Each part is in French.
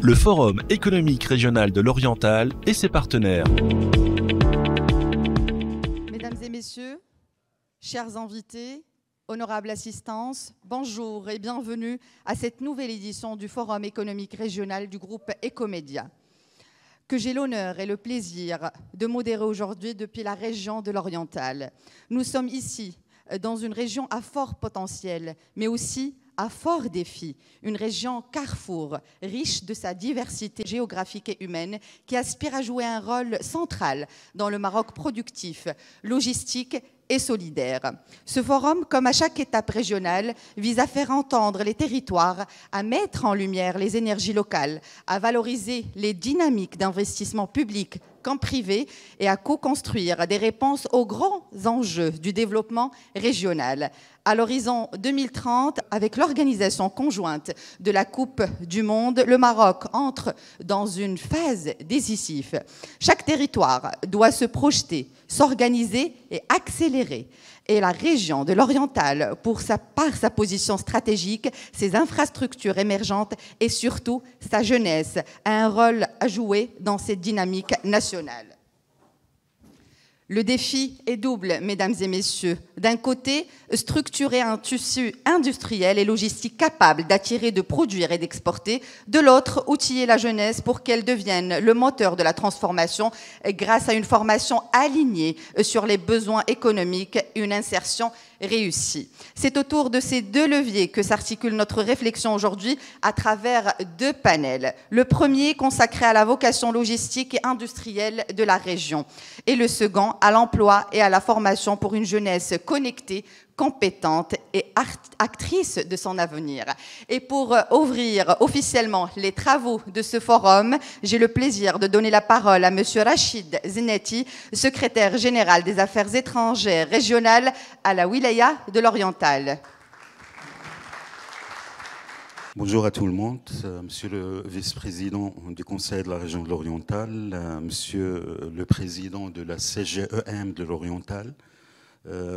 le Forum économique régional de l'Oriental et ses partenaires. Mesdames et messieurs, chers invités, honorable assistance, bonjour et bienvenue à cette nouvelle édition du Forum économique régional du groupe Ecomédia, que j'ai l'honneur et le plaisir de modérer aujourd'hui depuis la région de l'Oriental. Nous sommes ici dans une région à fort potentiel, mais aussi à fort défi, une région carrefour, riche de sa diversité géographique et humaine, qui aspire à jouer un rôle central dans le Maroc productif, logistique et solidaire. Ce forum, comme à chaque étape régionale, vise à faire entendre les territoires, à mettre en lumière les énergies locales, à valoriser les dynamiques d'investissement public comme privé et à co-construire des réponses aux grands enjeux du développement régional. À l'horizon 2030, avec l'organisation conjointe de la Coupe du Monde, le Maroc entre dans une phase décisive. Chaque territoire doit se projeter, s'organiser et accélérer. Et la région de l'Oriental, par sa position stratégique, ses infrastructures émergentes et surtout sa jeunesse, a un rôle à jouer dans cette dynamique nationale. Le défi est double, mesdames et messieurs. D'un côté, structurer un tissu industriel et logistique capable d'attirer, de produire et d'exporter. De l'autre, outiller la jeunesse pour qu'elle devienne le moteur de la transformation grâce à une formation alignée sur les besoins économiques et une insertion réussie. C'est autour de ces deux leviers que s'articule notre réflexion aujourd'hui à travers deux panels. Le premier consacré à la vocation logistique et industrielle de la région et le second à l'emploi et à la formation pour une jeunesse connectée, compétente et actrice de son avenir. Et pour ouvrir officiellement les travaux de ce forum, j'ai le plaisir de donner la parole à M. Rachid Zenati, secrétaire général des Affaires étrangères régionales à la Wilaya de l'Oriental. Bonjour à tout le monde, monsieur le vice-président du Conseil de la région de l'Oriental, monsieur le président de la CGEM de l'Oriental,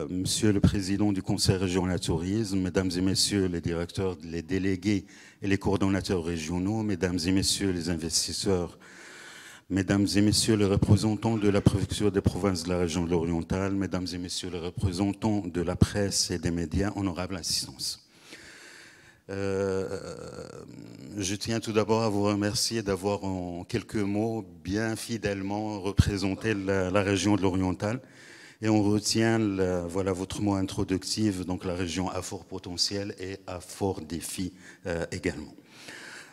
monsieur le président du Conseil régional tourisme, mesdames et messieurs les directeurs, les délégués et les coordonnateurs régionaux, mesdames et messieurs les investisseurs, mesdames et messieurs les représentants de la préfecture des provinces de la région de l'Oriental, mesdames et messieurs les représentants de la presse et des médias, honorable assistance. Je tiens tout d'abord à vous remercier d'avoir en quelques mots bien fidèlement représenté la région de l'Oriental. Et on retient voilà, votre mot introductif, donc la région à fort potentiel et à fort défi également.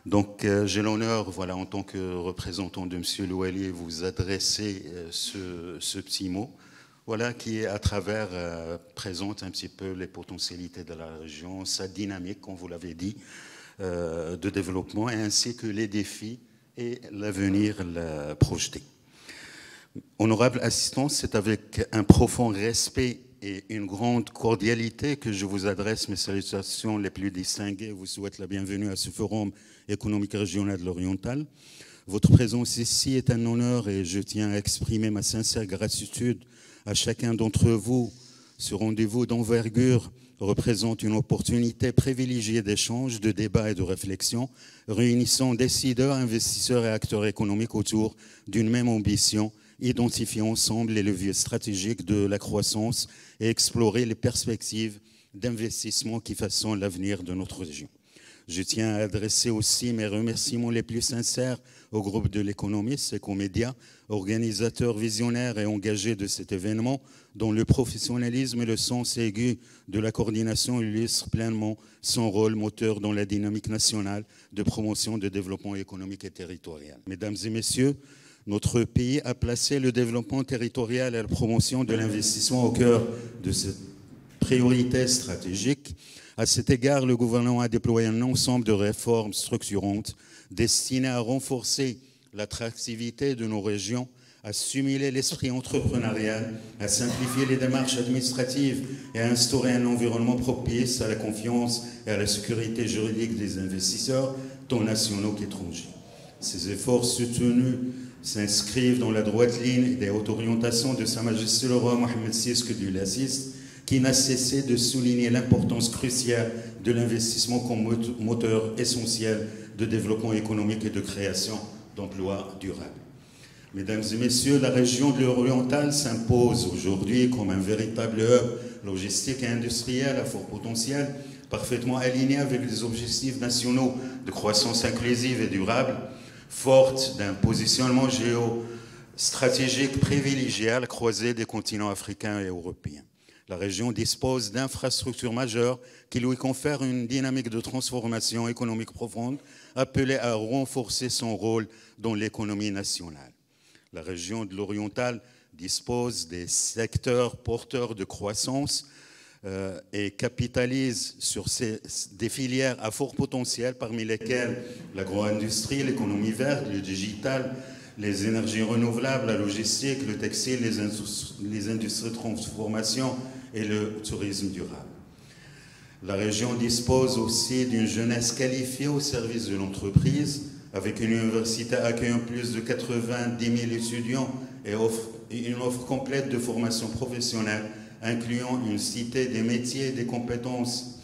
Donc j'ai l'honneur, voilà, en tant que représentant de M. Louali, vous adresser ce petit mot. Voilà, qui à travers présente un petit peu les potentialités de la région, sa dynamique, comme vous l'avez dit, de développement, ainsi que les défis et l'avenir projeté. Honorable assistance, c'est avec un profond respect et une grande cordialité que je vous adresse mes salutations les plus distinguées. Je vous souhaite la bienvenue à ce Forum économique régional de l'Oriental. Votre présence ici est un honneur et je tiens à exprimer ma sincère gratitude à chacun d'entre vous. Ce rendez-vous d'envergure représente une opportunité privilégiée d'échange, de débat et de réflexion, réunissant décideurs, investisseurs et acteurs économiques autour d'une même ambition, identifier ensemble les leviers stratégiques de la croissance et explorer les perspectives d'investissement qui façonnent l'avenir de notre région. Je tiens à adresser aussi mes remerciements les plus sincères au groupe de l'économiste Ecomédia, organisateur visionnaire et engagé de cet événement, dont le professionnalisme et le sens aigu de la coordination illustrent pleinement son rôle moteur dans la dynamique nationale de promotion de développement économique et territorial. Mesdames et messieurs, notre pays a placé le développement territorial et la promotion de l'investissement au cœur de cette priorité stratégique. À cet égard, le gouvernement a déployé un ensemble de réformes structurantes destinées à renforcer l'attractivité de nos régions, à stimuler l'esprit entrepreneurial, à simplifier les démarches administratives et à instaurer un environnement propice à la confiance et à la sécurité juridique des investisseurs, tant nationaux qu'étrangers. Ces efforts soutenus s'inscrivent dans la droite ligne des hautes orientations de Sa Majesté le roi Mohamed VI que Dieu l'assiste, qui n'a cessé de souligner l'importance cruciale de l'investissement comme moteur essentiel de développement économique et de création d'emplois durables. Mesdames et messieurs, la région de l'Oriental s'impose aujourd'hui comme un véritable hub logistique et industriel à fort potentiel, parfaitement aligné avec les objectifs nationaux de croissance inclusive et durable, forte d'un positionnement géostratégique privilégié à la croisée des continents africains et européens. La région dispose d'infrastructures majeures qui lui confèrent une dynamique de transformation économique profonde, appelée à renforcer son rôle dans l'économie nationale. La région de l'Oriental dispose des secteurs porteurs de croissance et capitalise sur des filières à fort potentiel, parmi lesquelles l'agro-industrie, l'économie verte, le digital, les énergies renouvelables, la logistique, le textile, les industries de transformation et le tourisme durable. La région dispose aussi d'une jeunesse qualifiée au service de l'entreprise, avec une université accueillant plus de 90 000 étudiants et une offre complète de formation professionnelle, incluant une cité des métiers et des compétences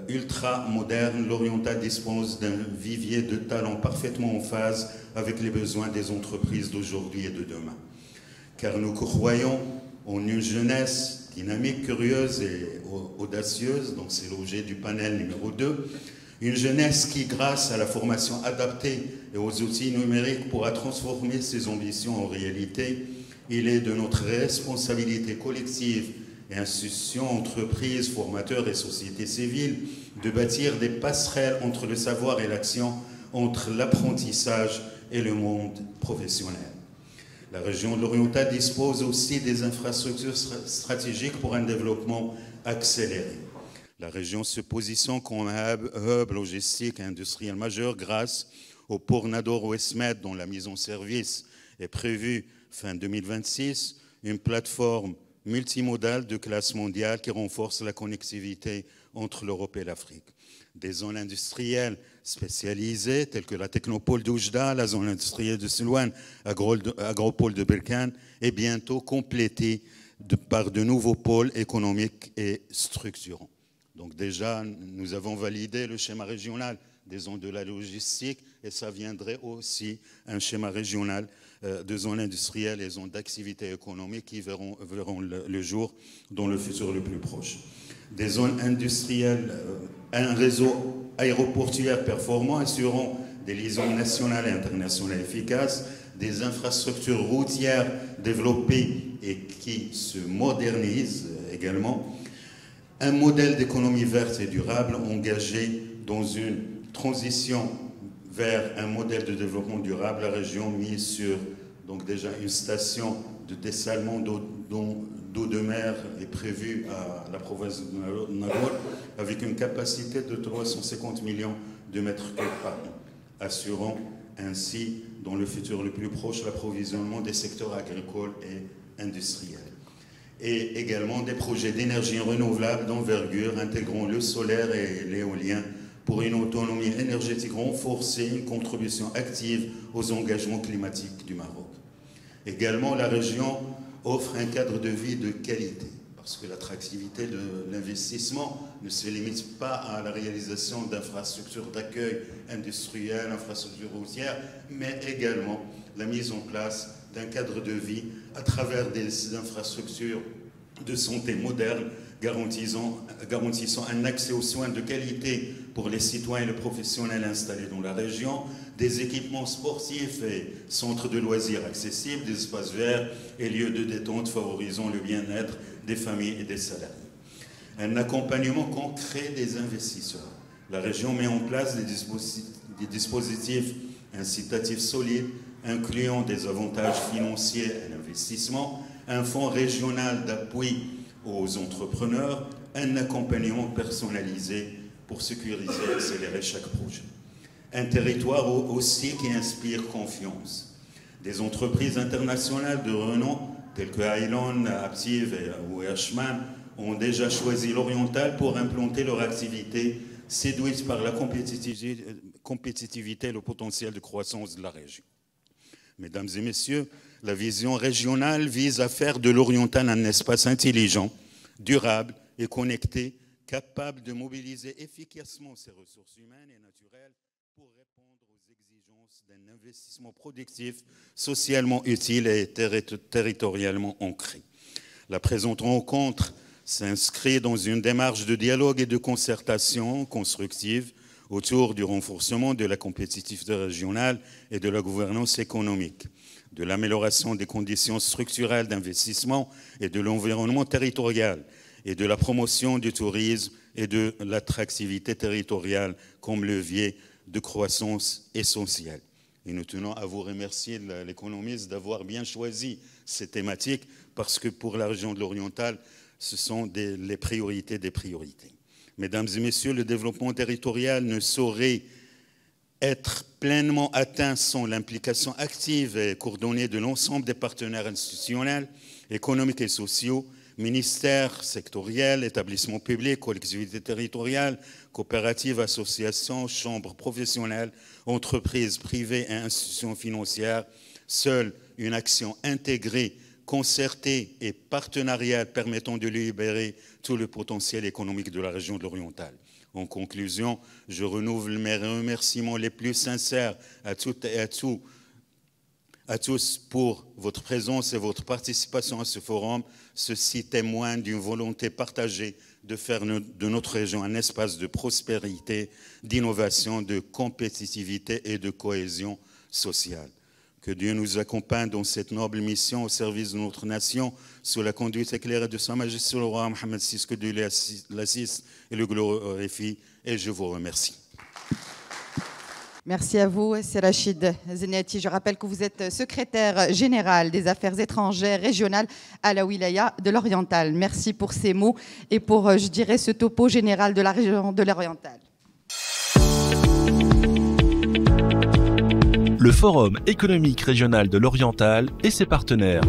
ultra modernes. L'Oriental dispose d'un vivier de talents parfaitement en phase avec les besoins des entreprises d'aujourd'hui et de demain. Car nous croyons en une jeunesse dynamique, curieuse et audacieuse, donc c'est l'objet du panel numéro 2, une jeunesse qui, grâce à la formation adaptée et aux outils numériques, pourra transformer ses ambitions en réalité. Il est de notre responsabilité collective et institutions, entreprises, formateurs et sociétés civiles de bâtir des passerelles entre le savoir et l'action, entre l'apprentissage et le monde professionnel. La région de l'Oriental dispose aussi des infrastructures stratégiques pour un développement accéléré. La région se positionne comme un hub logistique et industriel majeur grâce au port Nador-Ouest-Med, dont la mise en service est prévue fin 2026, une plateforme multimodale de classe mondiale qui renforce la connectivité entre l'Europe et l'Afrique. Des zones industrielles spécialisées telles que la technopole d'Oujda, la zone industrielle de Silouane, agropole de Berkane, et bientôt complétée par de nouveaux pôles économiques et structurants. Donc déjà, nous avons validé le schéma régional des zones de la logistique et ça viendrait aussi un schéma régional de zones industrielles et zones d'activité économique qui verront le jour dans le futur le plus proche. Des zones industrielles, un réseau aéroportuaire performant assurant des liaisons nationales et internationales efficaces, des infrastructures routières développées et qui se modernisent également, un modèle d'économie verte et durable engagé dans une transition vers un modèle de développement durable. La région mise sur donc déjà une station de dessalement d'eau de mer est prévue à la province de Nador avec une capacité de 350 millions de mètres cubes par an, assurant ainsi dans le futur le plus proche l'approvisionnement des secteurs agricoles et industriels. Et également des projets d'énergie renouvelable d'envergure intégrant le solaire et l'éolien pour une autonomie énergétique renforcée, une contribution active aux engagements climatiques du Maroc. Également, la région offre un cadre de vie de qualité, parce que l'attractivité de l'investissement ne se limite pas à la réalisation d'infrastructures d'accueil industriel, infrastructures routières, mais également la mise en place d'un cadre de vie à travers des infrastructures de santé modernes garantissant un accès aux soins de qualité pour les citoyens et les professionnels installés dans la région, des équipements sportifs et centres de loisirs accessibles, des espaces verts et lieux de détente favorisant le bien-être des familles et des salariés. Un accompagnement concret des investisseurs. La région met en place des dispositifs incitatifs solides incluant des avantages financiers à l'investissement, un fonds régional d'appui aux entrepreneurs, un accompagnement personnalisé pour sécuriser et accélérer chaque projet. Un territoire aussi qui inspire confiance. Des entreprises internationales de renom telles que Highland, Aptiv ou Hirschman ont déjà choisi l'Oriental pour implanter leur activité, séduites par la compétitivité et le potentiel de croissance de la région. Mesdames et messieurs, la vision régionale vise à faire de l'Oriental un espace intelligent, durable et connecté, capable de mobiliser efficacement ses ressources humaines et naturelles pour répondre aux exigences d'un investissement productif, socialement utile et territorialement ancré. La présente rencontre s'inscrit dans une démarche de dialogue et de concertation constructive autour du renforcement de la compétitivité régionale et de la gouvernance économique, de l'amélioration des conditions structurelles d'investissement et de l'environnement territorial, et de la promotion du tourisme et de l'attractivité territoriale comme levier de croissance essentiel. Et nous tenons à vous remercier, l'économiste, d'avoir bien choisi ces thématiques parce que pour la région de l'Oriental, ce sont les priorités des priorités. Mesdames et messieurs, le développement territorial ne saurait être pleinement atteint sans l'implication active et coordonnée de l'ensemble des partenaires institutionnels, économiques et sociaux, ministères sectoriels, établissements publics, collectivités territoriales, coopératives, associations, chambres professionnelles, entreprises privées et institutions financières. Seule une action intégrée, concertée et partenariale permettant de libérer tout le potentiel économique de la région de l'Oriental. En conclusion, je renouvelle mes remerciements les plus sincères à toutes et à tous pour votre présence et votre participation à ce forum. Ceci témoigne d'une volonté partagée de faire de notre région un espace de prospérité, d'innovation, de compétitivité et de cohésion sociale. Que Dieu nous accompagne dans cette noble mission au service de notre nation, sous la conduite éclairée de Sa Majesté le roi Mohammed VI, que Dieu l'assiste et le glorifie, et je vous remercie. Merci à vous, c'est Rachid Zenati. Je rappelle que vous êtes secrétaire général des affaires étrangères régionales à la wilaya de l'Oriental. Merci pour ces mots et pour, je dirais, ce topo général de la région de l'Oriental. Le Forum économique régional de l'Oriental et ses partenaires.